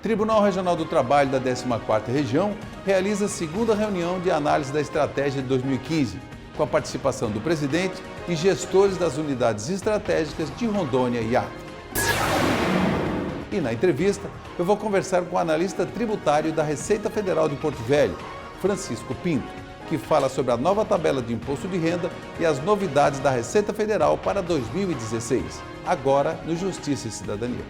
Tribunal Regional do Trabalho da 14ª Região realiza a segunda reunião de análise da estratégia de 2015, com a participação do presidente e gestores das unidades estratégicas de Rondônia e Acre. E na entrevista, eu vou conversar com o analista tributário da Receita Federal de Porto Velho, Francisco Pinto, que fala sobre a nova tabela de imposto de renda e as novidades da Receita Federal para 2016, agora no Justiça e Cidadania.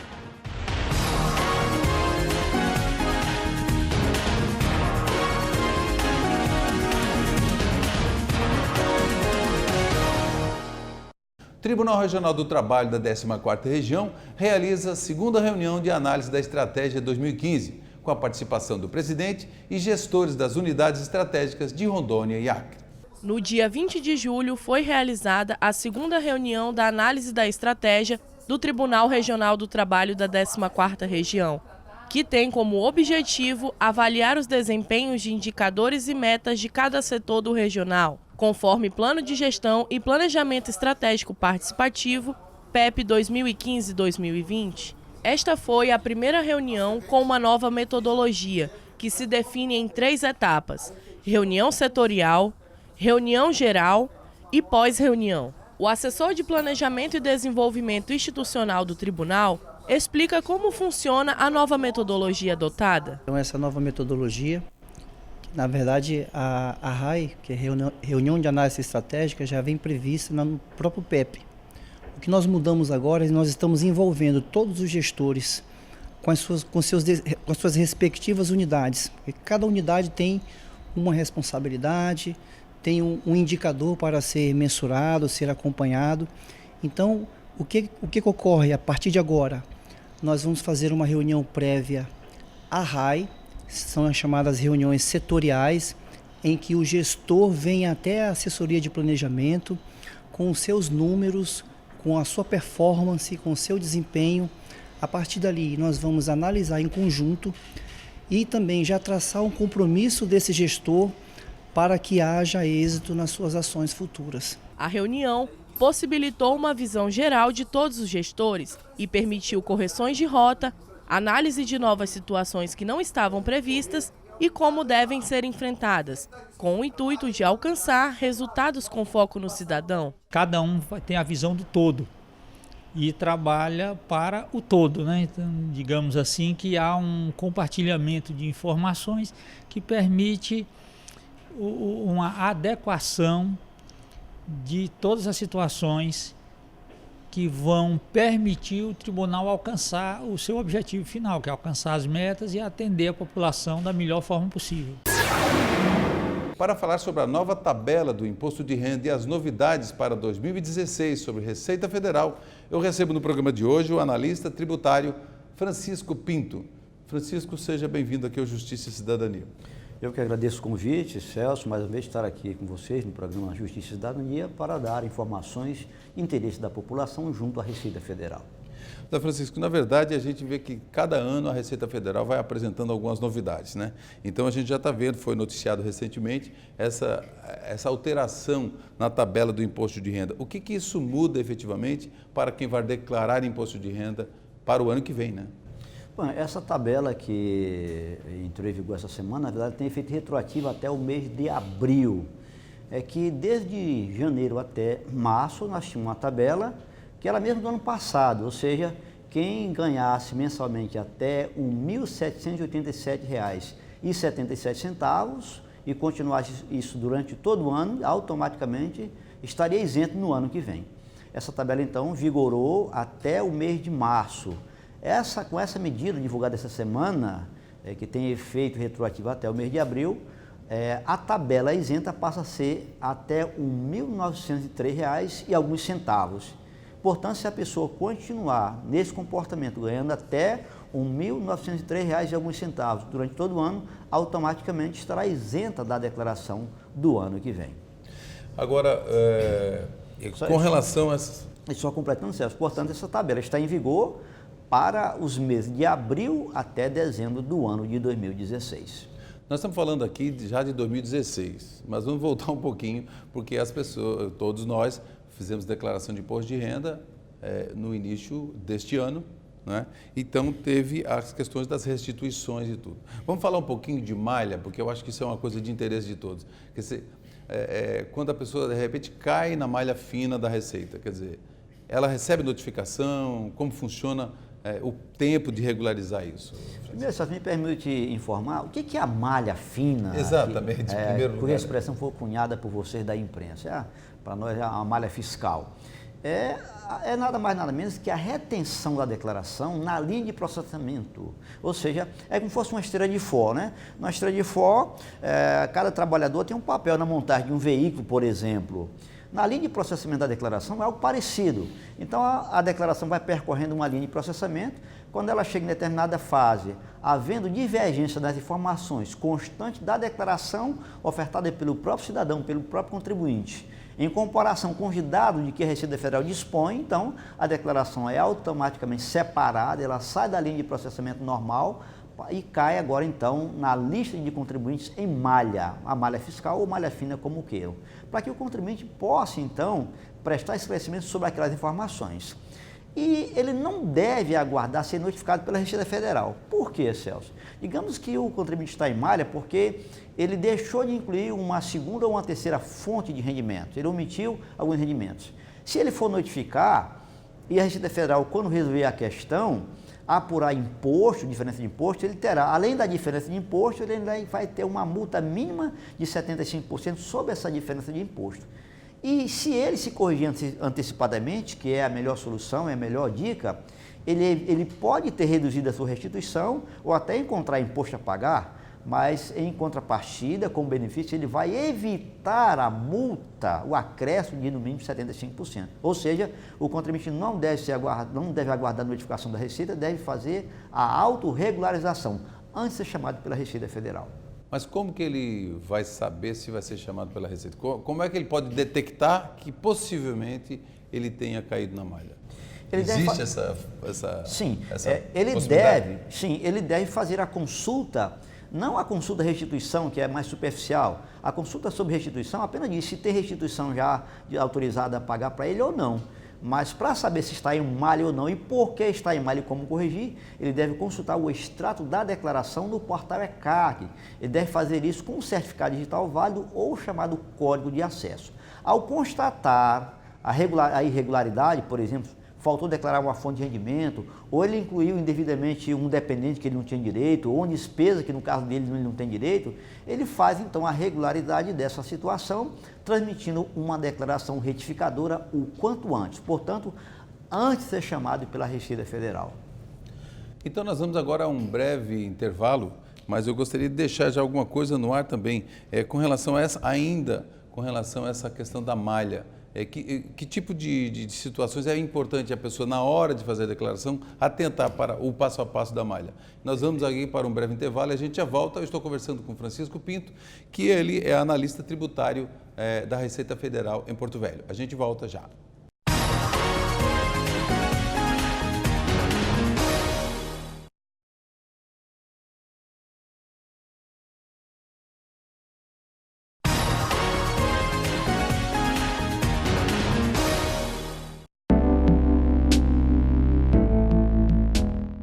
O Tribunal Regional do Trabalho da 14ª Região realiza a segunda reunião de análise da estratégia 2015, com a participação do presidente e gestores das unidades estratégicas de Rondônia e Acre. No dia 20 de julho foi realizada a segunda reunião da análise da estratégia do Tribunal Regional do Trabalho da 14ª Região, que tem como objetivo avaliar os desempenhos de indicadores e metas de cada setor do regional, conforme Plano de Gestão e Planejamento Estratégico Participativo, PEP 2015-2020. Esta foi a primeira reunião com uma nova metodologia, que se define em 3 etapas: reunião setorial, reunião geral e pós-reunião. O assessor de Planejamento e Desenvolvimento Institucional do Tribunal explica como funciona a nova metodologia adotada. Então, essa nova metodologia, na verdade, a RAI, que é Reunião de Análise Estratégica, já vem prevista no próprio PEP. O que nós mudamos agora é que nós estamos envolvendo todos os gestores com as suas respectivas unidades. Porque cada unidade tem uma responsabilidade, tem um indicador para ser mensurado, ser acompanhado. Então, o que ocorre a partir de agora? Nós vamos fazer uma reunião prévia à RAI, são as chamadas reuniões setoriais, em que o gestor vem até a assessoria de planejamento com os seus números, com a sua performance, com o seu desempenho. A partir dali, nós vamos analisar em conjunto e também já traçar um compromisso desse gestor para que haja êxito nas suas ações futuras. A reunião possibilitou uma visão geral de todos os gestores e permitiu correções de rota, análise de novas situações que não estavam previstas e como devem ser enfrentadas, com o intuito de alcançar resultados com foco no cidadão. Cada um tem a visão do todo e trabalha para o todo, né? Então, digamos assim, que há um compartilhamento de informações que permite uma adequação de todas as situações que vão permitir o tribunal alcançar o seu objetivo final, que é alcançar as metas e atender a população da melhor forma possível. Para falar sobre a nova tabela do Imposto de Renda e as novidades para 2016 sobre Receita Federal, eu recebo no programa de hoje o analista tributário Francisco Pinto. Francisco, seja bem-vindo aqui ao Justiça e Cidadania. Eu que agradeço o convite, Celso, mais uma vez estar aqui com vocês no programa Justiça e Cidadania para dar informações e interesse da população junto à Receita Federal. Francisco, na verdade a gente vê que cada ano a Receita Federal vai apresentando algumas novidades, né? Então a gente já está vendo, foi noticiado recentemente, essa alteração na tabela do imposto de renda. O que isso muda efetivamente para quem vai declarar imposto de renda para o ano que vem, né? Bom, essa tabela que entrou em vigor essa semana, na verdade, tem efeito retroativo até o mês de abril. É que desde janeiro até março nós tínhamos uma tabela que era mesmo do ano passado, ou seja, quem ganhasse mensalmente até R$ 1.787,77 e continuasse isso durante todo o ano, automaticamente estaria isento no ano que vem. Essa tabela, então, vigorou até o mês de março. Com essa medida divulgada essa semana, que tem efeito retroativo até o mês de abril, a tabela isenta passa a ser até R$ 1.903 e alguns centavos. Portanto, se a pessoa continuar nesse comportamento, ganhando até R$ 1.903 e alguns centavos durante todo o ano, automaticamente estará isenta da declaração do ano que vem. Agora, com relação a essas... Só completando, Celso, portanto, essa tabela está em vigor para os meses de abril até dezembro do ano de 2016. Nós estamos falando aqui já de 2016, mas vamos voltar um pouquinho, porque as pessoas, todos nós, fizemos declaração de imposto de renda no início deste ano né? Então teve as questões das restituições e tudo. Vamos falar um pouquinho de malha, porque eu acho que isso é uma coisa de interesse de todos. Quer dizer, quando a pessoa de repente cai na malha fina da Receita, quer dizer, ela recebe notificação, como funciona o tempo de regularizar isso? Primeiro, só me permite informar, o que é a malha fina? Exatamente, em primeiro lugar. Cuja expressão foi cunhada por vocês da imprensa. Para nós é a malha fiscal. É nada mais nada menos que a retenção da declaração na linha de processamento. Ou seja, é como se fosse uma esteira de forro, né? Na esteira de forro, cada trabalhador tem um papel na montagem de um veículo, por exemplo. Na linha de processamento da declaração é algo parecido. Então, a declaração vai percorrendo uma linha de processamento. Quando ela chega em determinada fase, havendo divergência das informações constantes da declaração ofertada pelo próprio cidadão, pelo próprio contribuinte, em comparação com os dados de que a Receita Federal dispõe, então, a declaração é automaticamente separada, ela sai da linha de processamento normal e cai agora, então, na lista de contribuintes em malha, a malha fiscal ou malha fina, como queiram, para que o contribuinte possa, então, prestar esclarecimento sobre aquelas informações. E ele não deve aguardar ser notificado pela Receita Federal. Por quê, Celso? Digamos que o contribuinte está em malha porque ele deixou de incluir uma segunda ou uma terceira fonte de rendimentos, ele omitiu alguns rendimentos. Se ele for notificar, e a Receita Federal, quando resolver a questão, apurar imposto, diferença de imposto, ele terá, além da diferença de imposto, ele ainda vai ter uma multa mínima de 75% sobre essa diferença de imposto. E se ele se corrigir antecipadamente, que é a melhor solução, é a melhor dica, ele pode ter reduzido a sua restituição ou até encontrar imposto a pagar, mas em contrapartida, como benefício, ele vai evitar a multa, o acréscimo de no mínimo 75%. Ou seja, o contribuinte não deve aguardar a notificação da Receita, deve fazer a autorregularização antes de ser chamado pela Receita Federal. Mas como que ele vai saber se vai ser chamado pela Receita? Como é que ele pode detectar que possivelmente ele tenha caído na malha? Existe essa possibilidade? Ele deve fazer a consulta, não a consulta restituição, que é mais superficial. A consulta sobre restituição apenas diz se tem restituição já autorizada a pagar para ele ou não. Mas para saber se está em malha ou não e por que está em malha e como corrigir, ele deve consultar o extrato da declaração no portal ECAC. Ele deve fazer isso com um certificado digital válido ou o chamado código de acesso. Ao constatar a irregularidade, por exemplo, faltou declarar uma fonte de rendimento, ou ele incluiu indevidamente um dependente que ele não tinha direito, ou uma despesa que no caso dele ele não tem direito, ele faz então a regularidade dessa situação, transmitindo uma declaração retificadora o quanto antes, portanto, antes de ser chamado pela Receita Federal. Então nós vamos agora a um breve intervalo, mas eu gostaria de deixar já alguma coisa no ar também, com relação a essa questão da malha. Que tipo de situações é importante a pessoa, na hora de fazer a declaração, atentar para o passo a passo da malha? Nós vamos aqui para um breve intervalo e a gente já volta. Eu estou conversando com Francisco Pinto, que ele é analista tributário da Receita Federal em Porto Velho. A gente volta já.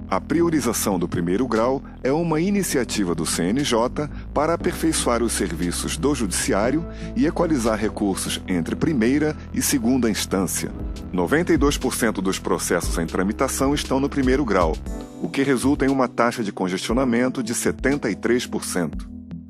A priorização do primeiro grau é uma iniciativa do CNJ para aperfeiçoar os serviços do Judiciário e equalizar recursos entre primeira e segunda instância. 92% dos processos em tramitação estão no primeiro grau, o que resulta em uma taxa de congestionamento de 73%.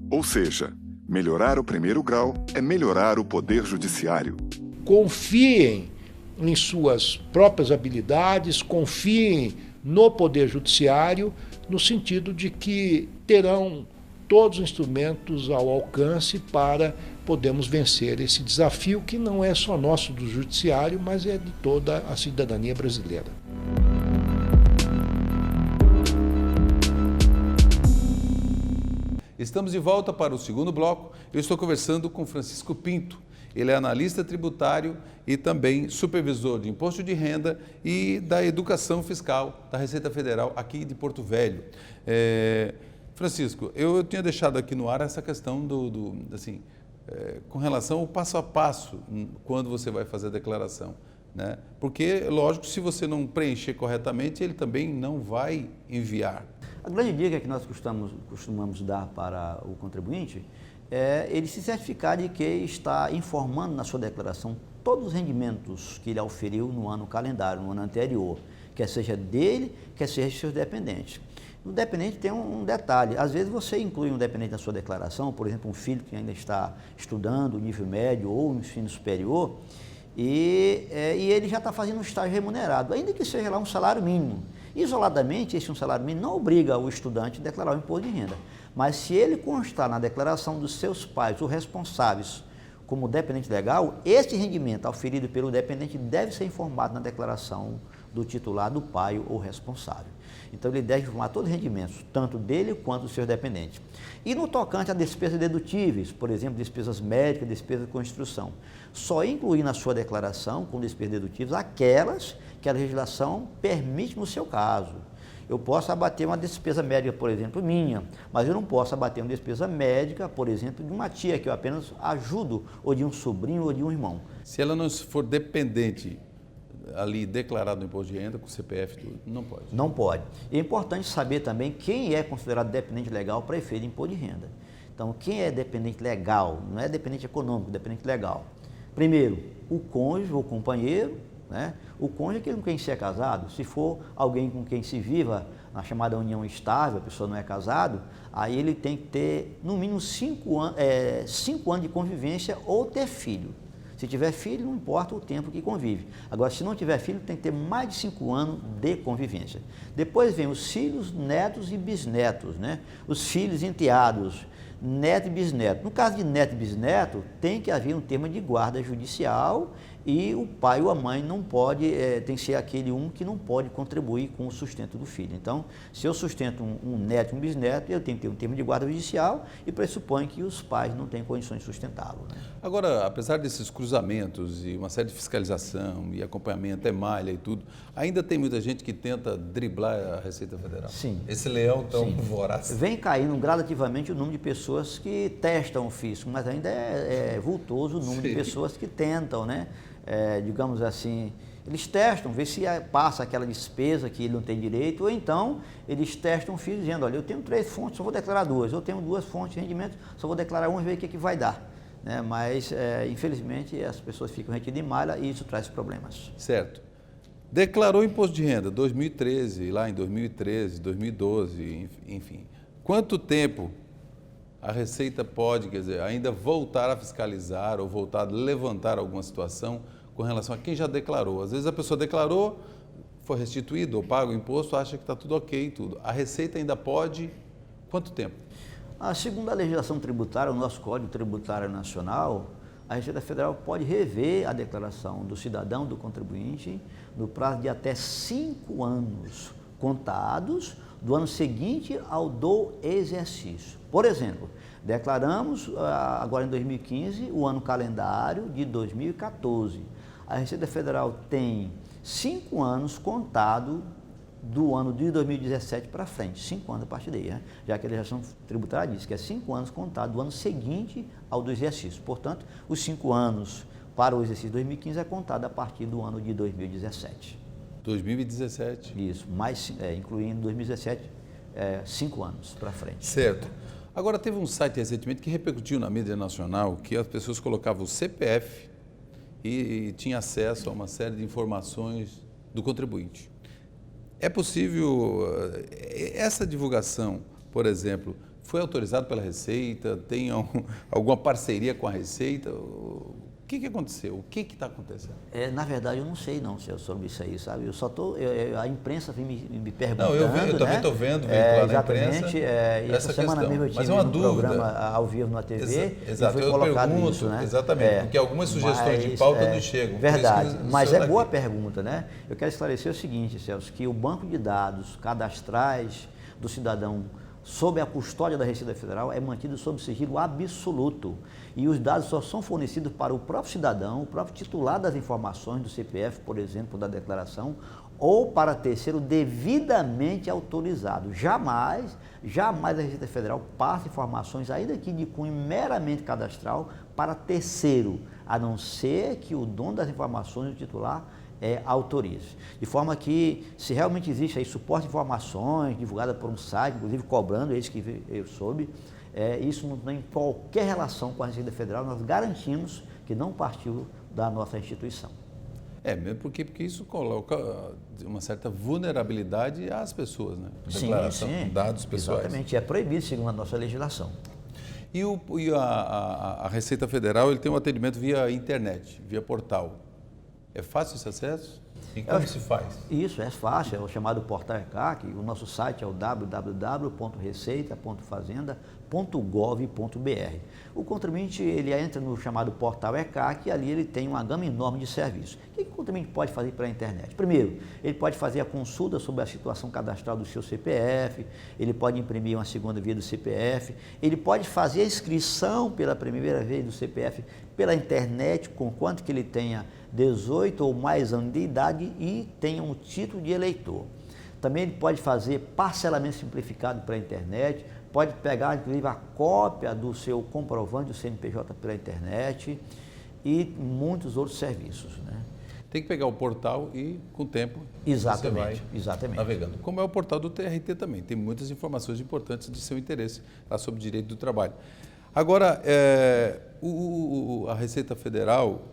Ou seja, melhorar o primeiro grau é melhorar o Poder Judiciário. Confiem em suas próprias habilidades, confiem no Poder Judiciário, no sentido de que terão todos os instrumentos ao alcance para podermos vencer esse desafio que não é só nosso do Judiciário, mas é de toda a cidadania brasileira. Estamos de volta para o segundo bloco. Eu estou conversando com Francisco Pinto. Ele é analista tributário e também supervisor de imposto de renda e da educação fiscal da Receita Federal aqui de Porto Velho. Francisco, eu tinha deixado aqui no ar essa questão com relação ao passo a passo quando você vai fazer a declaração. né? Porque, lógico, se você não preencher corretamente, ele também não vai enviar. A grande dica que nós costumamos dar para o contribuinte é ele se certificar de que está informando na sua declaração todos os rendimentos que ele auferiu no ano calendário, no ano anterior, quer seja dele, quer seja de seus dependentes. No dependente tem um detalhe, às vezes você inclui um dependente na sua declaração, por exemplo, um filho que ainda está estudando nível médio ou ensino superior, e ele já está fazendo um estágio remunerado, ainda que seja lá um salário mínimo. Isoladamente, esse um salário mínimo não obriga o estudante a declarar o imposto de renda, mas se ele constar na declaração dos seus pais ou responsáveis como dependente legal, esse rendimento auferido pelo dependente deve ser informado na declaração do titular, do pai ou responsável. Então ele deve informar todos os rendimentos, tanto dele quanto dos seus dependentes. E no tocante a despesas dedutíveis, por exemplo, despesas médicas, despesas com instrução, só incluir na sua declaração, com despesas dedutíveis, aquelas que a legislação permite no seu caso. Eu posso abater uma despesa médica, por exemplo, minha, mas eu não posso abater uma despesa médica, por exemplo, de uma tia que eu apenas ajudo, ou de um sobrinho, ou de um irmão. Se ela não for dependente ali declarado no imposto de renda, com CPF, tudo, não pode. Não pode. E é importante saber também quem é considerado dependente legal para efeito de imposto de renda. Então, quem é dependente legal, não é dependente econômico, dependente legal. Primeiro, o cônjuge ou companheiro, né? O cônjuge é aquele com quem se é casado. Se for alguém com quem se viva na chamada união estável, a pessoa não é casado, aí ele tem que ter no mínimo 5 anos de convivência ou ter filho. Se tiver filho, não importa o tempo que convive. Agora, se não tiver filho, tem que ter mais de 5 anos de convivência. Depois vem os filhos, netos e bisnetos, né? Os filhos enteados, neto e bisneto. No caso de neto e bisneto, tem que haver um termo de guarda judicial e o pai ou a mãe não pode, tem que ser aquele que não pode contribuir com o sustento do filho. Então, se eu sustento um neto e um bisneto, eu tenho que ter um termo de guarda judicial e pressupõe que os pais não têm condições de sustentá-lo, né? Agora, apesar desses cruzamentos e uma série de fiscalização e acompanhamento, malha e tudo, ainda tem muita gente que tenta driblar a Receita Federal. Sim. Esse leão tão voraz. Vem caindo gradativamente o número de pessoas que testam o fisco, mas ainda é vultoso o número de pessoas que tentam, né? Digamos assim, eles testam, vê se passa aquela despesa que ele não tem direito, ou então eles testam o fisco dizendo, olha, eu tenho 3 fontes, só vou declarar 2, eu tenho 2 fontes de rendimento, só vou declarar 1 e ver o que vai dar. Né? Mas, infelizmente, as pessoas ficam retidas em malha e isso traz problemas. Certo. Declarou imposto de renda 2013, lá em 2013, 2012, enfim. Quanto tempo a Receita pode, quer dizer, ainda voltar a fiscalizar ou voltar a levantar alguma situação com relação a quem já declarou? Às vezes a pessoa declarou, foi restituído ou paga o imposto, acha que está tudo ok, tudo. A Receita ainda pode, quanto tempo? Segundo a legislação tributária, o nosso Código Tributário Nacional, a Receita Federal pode rever a declaração do cidadão, do contribuinte, no prazo de até 5 anos contados do ano seguinte ao do exercício. Por exemplo, declaramos agora em 2015 o ano calendário de 2014. A Receita Federal tem 5 anos contado do ano de 2017 para frente, 5 anos a partir daí, né? Já que a legislação tributária diz que é 5 anos contado do ano seguinte ao do exercício. Portanto, os 5 anos para o exercício 2015 é contado a partir do ano de 2017. 2017. Isso, incluindo 2017, 5 anos para frente. Certo. Agora, teve um site recentemente que repercutiu na mídia nacional que as pessoas colocavam o CPF e tinha acesso a uma série de informações do contribuinte. É possível, essa divulgação, por exemplo, foi autorizada pela Receita? Tem alguma parceria com a Receita? O que aconteceu? O que está acontecendo? Na verdade, eu não sei não sobre isso aí, sabe? Eu só estou, a imprensa vem me perguntando, não, eu também estou vendo vinculado na imprensa. Exatamente, e essa semana mesmo eu tive um programa ao vivo na TV, exato, e foi colocado isso, né? Exatamente, porque algumas sugestões de pauta nos chegam. Verdade, mas boa pergunta, né? Eu quero esclarecer o seguinte, Celso, que o banco de dados cadastrais do cidadão sob a custódia da Receita Federal é mantido sob sigilo absoluto e os dados só são fornecidos para o próprio cidadão, o próprio titular das informações do CPF, por exemplo, da declaração, ou para terceiro devidamente autorizado. Jamais a Receita Federal passa informações, ainda que de cunho meramente cadastral, para terceiro, a não ser que o dono das informações, o titular, autorize. De forma que, se realmente existe aí suporte de informações divulgada por um site, inclusive cobrando, isso que eu soube, isso não tem qualquer relação com a Receita Federal, nós garantimos que não partiu da nossa instituição. Mesmo porque isso coloca uma certa vulnerabilidade às pessoas, né? Declaração de dados pessoais. Exatamente, é proibido segundo a nossa legislação. E a Receita Federal ele tem um atendimento via internet, via portal. É fácil esse acesso? E como se faz? Isso, é fácil, é o chamado Portal ECAC, o nosso site é o www.receita.fazenda.gov.br. O contribuinte ele entra no chamado Portal ECAC e ali ele tem uma gama enorme de serviços. O que o contribuinte pode fazer pela internet? Primeiro, ele pode fazer a consulta sobre a situação cadastral do seu CPF, ele pode imprimir uma segunda via do CPF, ele pode fazer a inscrição pela primeira vez do CPF pela internet, com quanto que ele tenha 18 ou mais anos de idade e tenha um título de eleitor. Também ele pode fazer parcelamento simplificado pela internet, pode pegar inclusive a cópia do seu comprovante do CNPJ pela internet e muitos outros serviços, né? Tem que pegar o portal e, com o tempo, exatamente, você vai navegando. Como é o portal do TRT também, tem muitas informações importantes de seu interesse lá sobre direito do trabalho. Agora, a Receita Federal,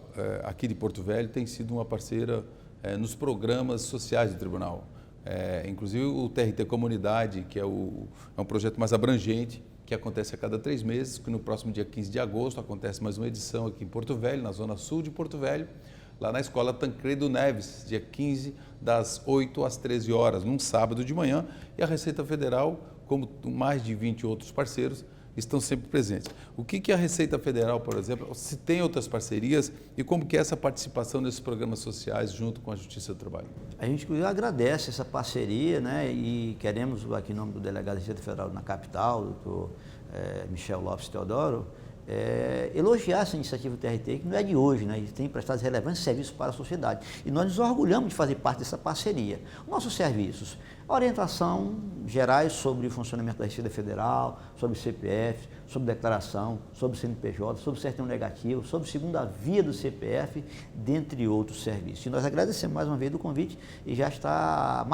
aqui de Porto Velho, tem sido uma parceira nos programas sociais do tribunal. Inclusive o TRT Comunidade, que é um projeto mais abrangente, que acontece a cada 3 meses, que no próximo dia 15 de agosto acontece mais uma edição aqui em Porto Velho, na zona sul de Porto Velho, lá na Escola Tancredo Neves, dia 15, das 8 às 13 horas, num sábado de manhã, e a Receita Federal, como mais de 20 outros parceiros, estão sempre presentes. O que a Receita Federal, por exemplo, se tem outras parcerias e como que é essa participação nesses programas sociais junto com a Justiça do Trabalho? A gente agradece essa parceria, né, e queremos, aqui em nome do delegado da Receita Federal na capital, doutor Michel Lopes Teodoro, elogiar essa iniciativa do TRT, que não é de hoje, né, e tem prestado relevantes serviços para a sociedade. E nós nos orgulhamos de fazer parte dessa parceria. Nossos serviços, orientação gerais sobre o funcionamento da Receita Federal, sobre CPF, sobre declaração, sobre CNPJ, sobre certidão negativa, sobre segunda via do CPF, dentre outros serviços. E nós agradecemos mais uma vez do convite e já está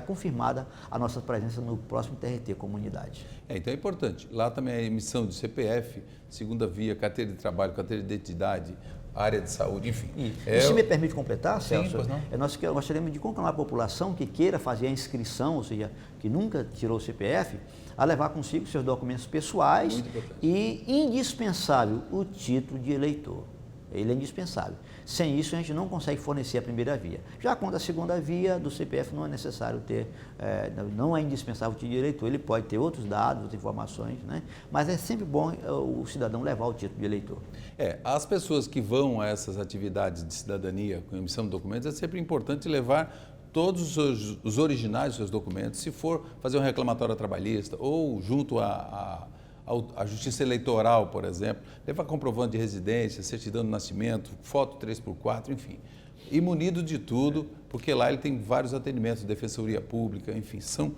confirmada a nossa presença no próximo TRT Comunidade. Então é importante. Lá também a emissão de CPF, segunda via, carteira de trabalho, carteira de identidade, área de saúde, enfim. E se me permite completar, Sim, Celso, nós gostaríamos de conclamar a população que queira fazer a inscrição, ou seja, que nunca tirou o CPF, a levar consigo seus documentos pessoais e, indispensável, o título de eleitor. Ele é indispensável. Sem isso, a gente não consegue fornecer a primeira via. Já quanto à segunda via do CPF, não é necessário ter, não é indispensável o título de eleitor. Ele pode ter outros dados, outras informações, né? Mas é sempre bom o cidadão levar o título de eleitor. As pessoas que vão a essas atividades de cidadania com emissão de documentos, é sempre importante levar todos os originais dos seus documentos, se for fazer um reclamatório trabalhista ou junto à Justiça Eleitoral, por exemplo, levar comprovante de residência, certidão de nascimento, foto 3x4, enfim. E munido de tudo, porque lá ele tem vários atendimentos, Defensoria Pública, enfim, são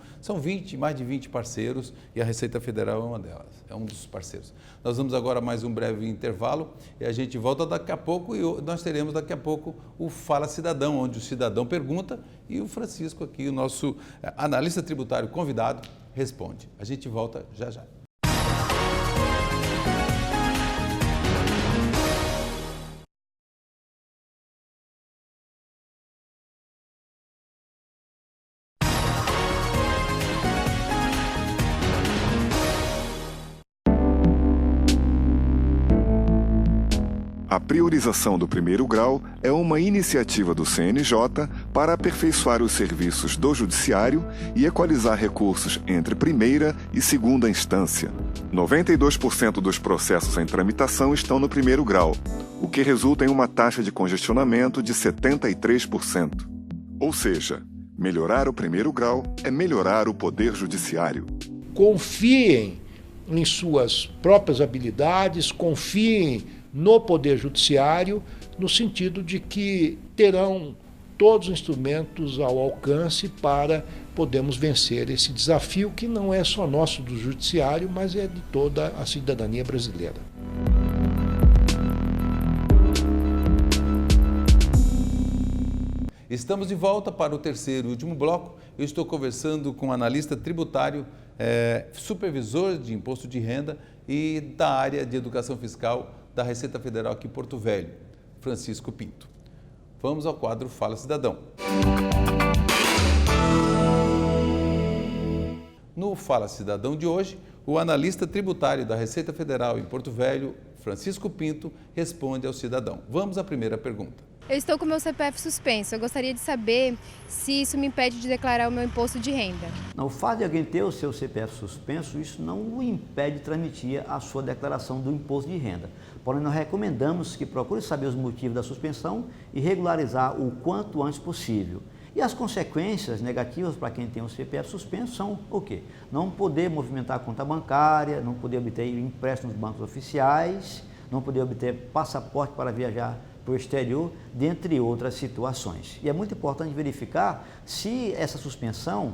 mais de 20 parceiros e a Receita Federal é uma delas, é um dos parceiros. Nós vamos agora a mais um breve intervalo e a gente volta daqui a pouco e nós teremos daqui a pouco o Fala Cidadão, onde o cidadão pergunta e o Francisco aqui, o nosso analista tributário convidado, responde. A gente volta já já. A priorização do primeiro grau é uma iniciativa do CNJ para aperfeiçoar os serviços do Judiciário e equalizar recursos entre primeira e segunda instância. 92% dos processos em tramitação estão no primeiro grau, o que resulta em uma taxa de congestionamento de 73%. Ou seja, melhorar o primeiro grau é melhorar o Poder Judiciário. Confiem em suas próprias habilidades, confiem no Poder Judiciário, no sentido de que terão todos os instrumentos ao alcance para podermos vencer esse desafio que não é só nosso do Judiciário, mas é de toda a cidadania brasileira. Estamos de volta para o terceiro e último bloco. Eu estou conversando com o analista tributário, supervisor de imposto de renda e da área de educação fiscal da Receita Federal aqui em Porto Velho, Francisco Pinto. Vamos ao quadro Fala Cidadão. No Fala Cidadão de hoje, o analista tributário da Receita Federal em Porto Velho, Francisco Pinto, responde ao cidadão. Vamos à primeira pergunta. Eu estou com meu CPF suspenso. Eu gostaria de saber se isso me impede de declarar o meu imposto de renda. O fato de alguém ter o seu CPF suspenso, isso não o impede de transmitir a sua declaração do imposto de renda. Porém, nós recomendamos que procure saber os motivos da suspensão e regularizar o quanto antes possível. E as consequências negativas para quem tem o CPF suspenso são o quê? Não poder movimentar a conta bancária, não poder obter empréstimo nos bancos oficiais, não poder obter passaporte para viajar para o exterior, dentre outras situações. E é muito importante verificar se essa suspensão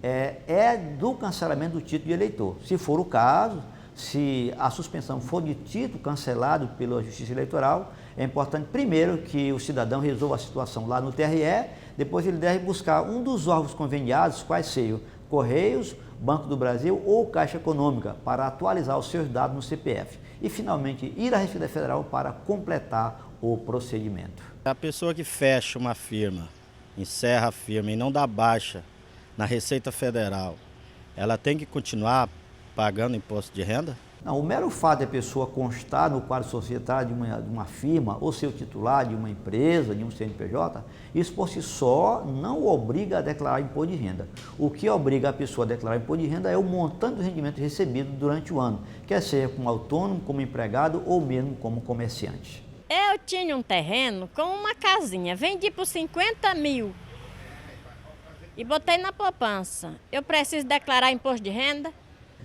é do cancelamento do título de eleitor. Se for o caso, se a suspensão for de título cancelado pela Justiça Eleitoral, é importante primeiro que o cidadão resolva a situação lá no TRE, depois ele deve buscar um dos órgãos conveniados, quais sejam Correios, Banco do Brasil ou Caixa Econômica, para atualizar os seus dados no CPF. E, finalmente, ir à Receita Federal para completar o procedimento. A pessoa que fecha uma firma, encerra a firma e não dá baixa na Receita Federal, ela tem que continuar pagando imposto de renda? Não, o mero fato de a pessoa constar no quadro societário de uma firma ou ser o titular de uma empresa, de um CNPJ, isso por si só não o obriga a declarar imposto de renda. O que obriga a pessoa a declarar imposto de renda é o montante do rendimento recebido durante o ano, quer seja como autônomo, como empregado ou mesmo como comerciante. Eu tinha um terreno com uma casinha, vendi por 50 mil e botei na poupança. Eu preciso declarar imposto de renda?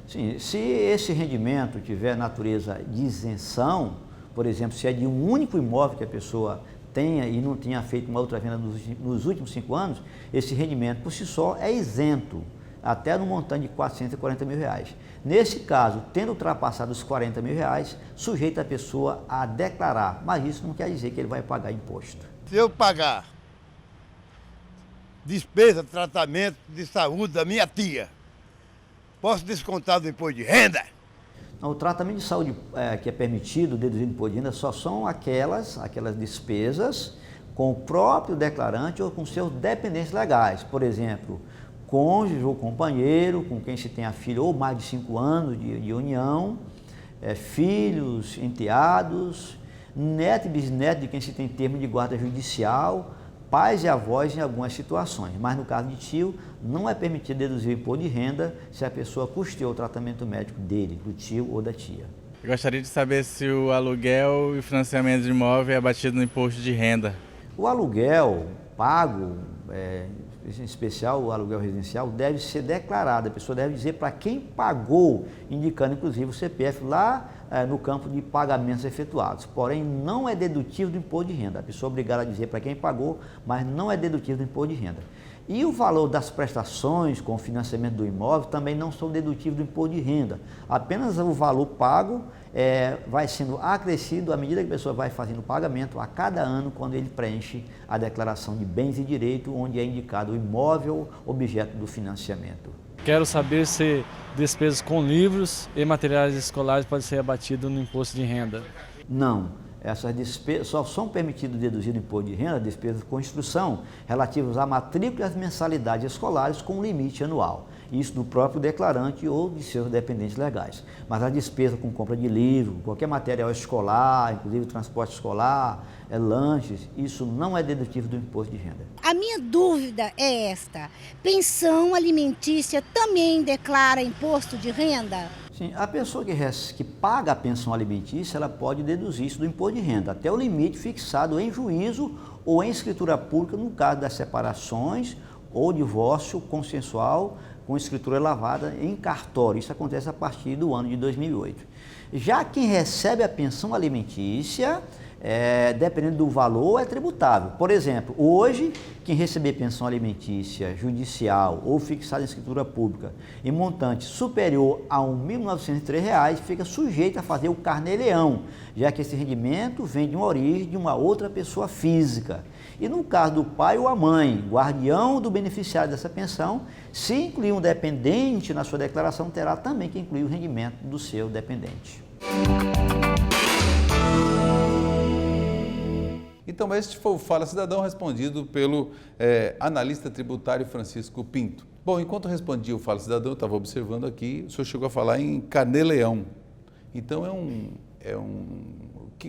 Sim, se esse rendimento tiver natureza de isenção, por exemplo, se é de um único imóvel que a pessoa tenha e não tenha feito uma outra venda nos últimos 5 anos, esse rendimento por si só é isento, até no montante de R$ 440 mil. Nesse caso, tendo ultrapassado os R$ 40 mil, sujeita a pessoa a declarar, mas isso não quer dizer que ele vai pagar imposto. Se eu pagar despesa, tratamento de saúde da minha tia, posso descontar do imposto de renda? O tratamento de saúde que é permitido deduzir do imposto de renda só são aquelas despesas com o próprio declarante ou com seus dependentes legais. Por exemplo, cônjuge ou companheiro com quem se tenha filho ou mais de 5 anos de união, filhos, enteados, neto e bisneto de quem se tem termo de guarda judicial, pais e avós em algumas situações, mas no caso de tio, não é permitido deduzir o imposto de renda se a pessoa custeou o tratamento médico dele, do tio ou da tia. Eu gostaria de saber se o aluguel e o financiamento de imóvel é abatido no imposto de renda. O aluguel pago, em especial o aluguel residencial, deve ser declarado, a pessoa deve dizer para quem pagou, indicando inclusive o CPF lá no campo de pagamentos efetuados. Porém, não é dedutivo do imposto de renda. A pessoa é obrigada a dizer para quem pagou, mas não é dedutivo do imposto de renda. E o valor das prestações com o financiamento do imóvel também não são dedutivos do imposto de renda. Apenas o valor pago vai sendo acrescido à medida que a pessoa vai fazendo o pagamento a cada ano, quando ele preenche a declaração de bens e direitos, onde é indicado o imóvel objeto do financiamento. Quero saber se despesas com livros e materiais escolares podem ser abatidos no imposto de renda. Não. Essas despesas só são permitidas deduzir do imposto de renda despesas com instrução relativas à matrícula e às mensalidades escolares com limite anual. Isso do próprio declarante ou de seus dependentes legais. Mas a despesa com compra de livro, qualquer material escolar, inclusive transporte escolar, lanches, isso não é dedutivo do imposto de renda. A minha dúvida é esta: pensão alimentícia também declara imposto de renda? Sim, a pessoa que paga a pensão alimentícia, ela pode deduzir isso do imposto de renda, até o limite fixado em juízo ou em escritura pública no caso das separações ou divórcio consensual com escritura lavada em cartório. Isso acontece a partir do ano de 2008. Já quem recebe a pensão alimentícia, dependendo do valor, é tributável. Por exemplo, hoje, quem receber pensão alimentícia, judicial ou fixada em escritura pública em montante superior a R$ 1.903, fica sujeito a fazer o carnê-leão, já que esse rendimento vem de uma origem de uma outra pessoa física. E no caso do pai ou a mãe, guardião do beneficiário dessa pensão, se incluir um dependente na sua declaração, terá também que incluir o rendimento do seu dependente. Então, este foi o Fala Cidadão, respondido pelo analista tributário Francisco Pinto. Bom, enquanto respondia o Fala Cidadão, eu estava observando aqui, o senhor chegou a falar em carnê-leão. Então,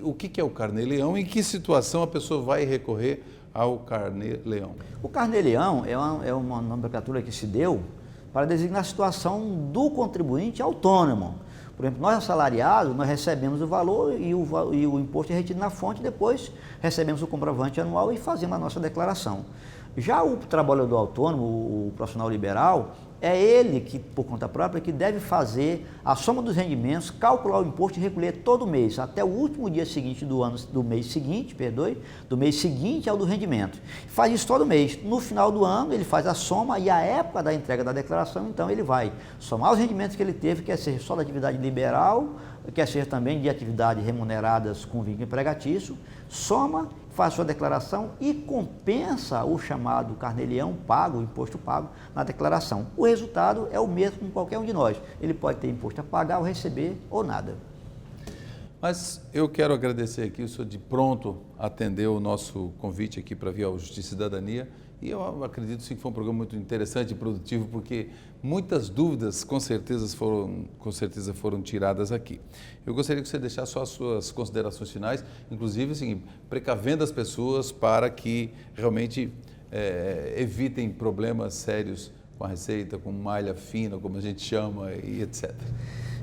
o que é o carnê-leão e em que situação a pessoa vai recorrer ao carnê-leão? O carnê-leão é uma nomenclatura que se deu para designar a situação do contribuinte autônomo. Por exemplo, nós assalariados, nós recebemos o valor e o imposto é retido na fonte, depois recebemos o comprovante anual e fazemos a nossa declaração. Já o trabalhador autônomo, o profissional liberal, é ele que, por conta própria, que deve fazer a soma dos rendimentos, calcular o imposto e recolher todo mês, até o último dia seguinte do mês seguinte ao do rendimento. Faz isso todo mês. No final do ano, ele faz a soma e a época da entrega da declaração, então ele vai somar os rendimentos que ele teve, quer seja só da atividade liberal, quer seja também de atividades remuneradas com vínculo empregatício, soma, faz sua declaração e compensa o chamado carnê-leão pago, o imposto pago na declaração. O resultado é o mesmo com qualquer um de nós. Ele pode ter imposto a pagar ou receber ou nada. Mas eu quero agradecer aqui, o senhor de pronto atendeu o nosso convite aqui para vir ao Justiça e Cidadania. E eu acredito sim que foi um programa muito interessante e produtivo, porque muitas dúvidas com certeza foram tiradas aqui. Eu gostaria que você deixasse só as suas considerações finais, inclusive assim, precavendo as pessoas para que realmente evitem problemas sérios com a Receita, com malha fina, como a gente chama, e etc.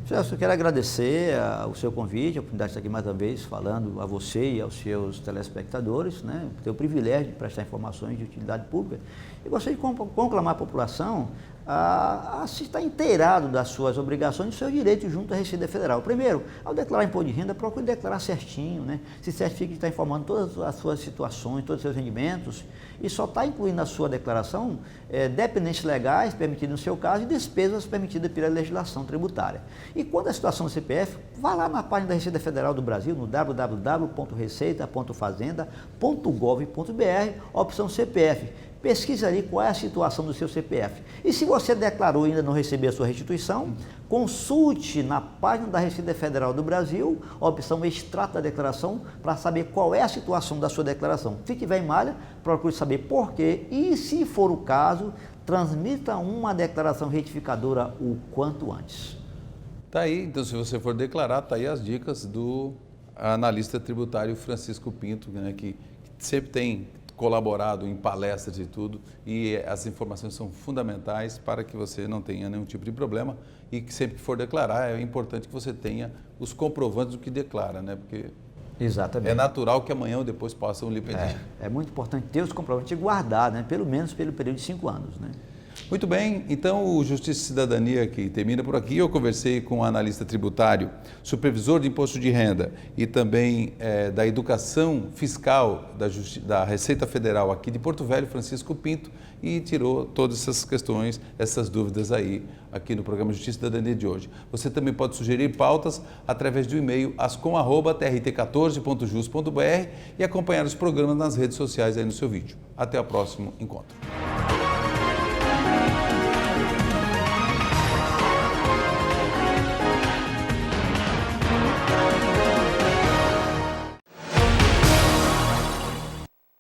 Eu quero agradecer o seu convite, a oportunidade de estar aqui mais uma vez falando a você e aos seus telespectadores, né, ter o privilégio de prestar informações de utilidade pública. E gostaria de conclamar a população a se estar inteirado das suas obrigações e dos seus direitos junto à Receita Federal. Primeiro, ao declarar imposto de renda, procure declarar certinho, né? Se certifique de estar informando todas as suas situações, todos os seus rendimentos, e só está incluindo na sua declaração dependentes legais permitidos no seu caso e despesas permitidas pela legislação tributária. E quando a situação do CPF, vá lá na página da Receita Federal do Brasil, no www.receita.fazenda.gov.br, opção CPF. Pesquise ali qual é a situação do seu CPF. E se você declarou e ainda não recebeu a sua restituição, consulte na página da Receita Federal do Brasil a opção Extrato da Declaração para saber qual é a situação da sua declaração. Se tiver em malha, procure saber por quê e, se for o caso, transmita uma declaração retificadora o quanto antes. Tá aí, então se você for declarar, tá aí as dicas do analista tributário Francisco Pinto, né, que sempre tem colaborado em palestras e tudo, e as informações são fundamentais para que você não tenha nenhum tipo de problema e que sempre que for declarar é importante que você tenha os comprovantes do que declara, né? Porque exatamente. É natural que amanhã ou depois possam lhe pedir. É muito importante ter os comprovantes e guardar, né? Pelo menos pelo período de 5 anos, né? Muito bem, então o Justiça e Cidadania que termina por aqui. Eu conversei com o analista tributário, supervisor de imposto de renda e também da educação fiscal da Receita Federal aqui de Porto Velho, Francisco Pinto, e tirou todas essas questões, essas dúvidas aí, aqui no programa Justiça e Cidadania de hoje. Você também pode sugerir pautas através do e-mail ascom@trt14.jus.br e acompanhar os programas nas redes sociais aí no seu vídeo. Até o próximo encontro.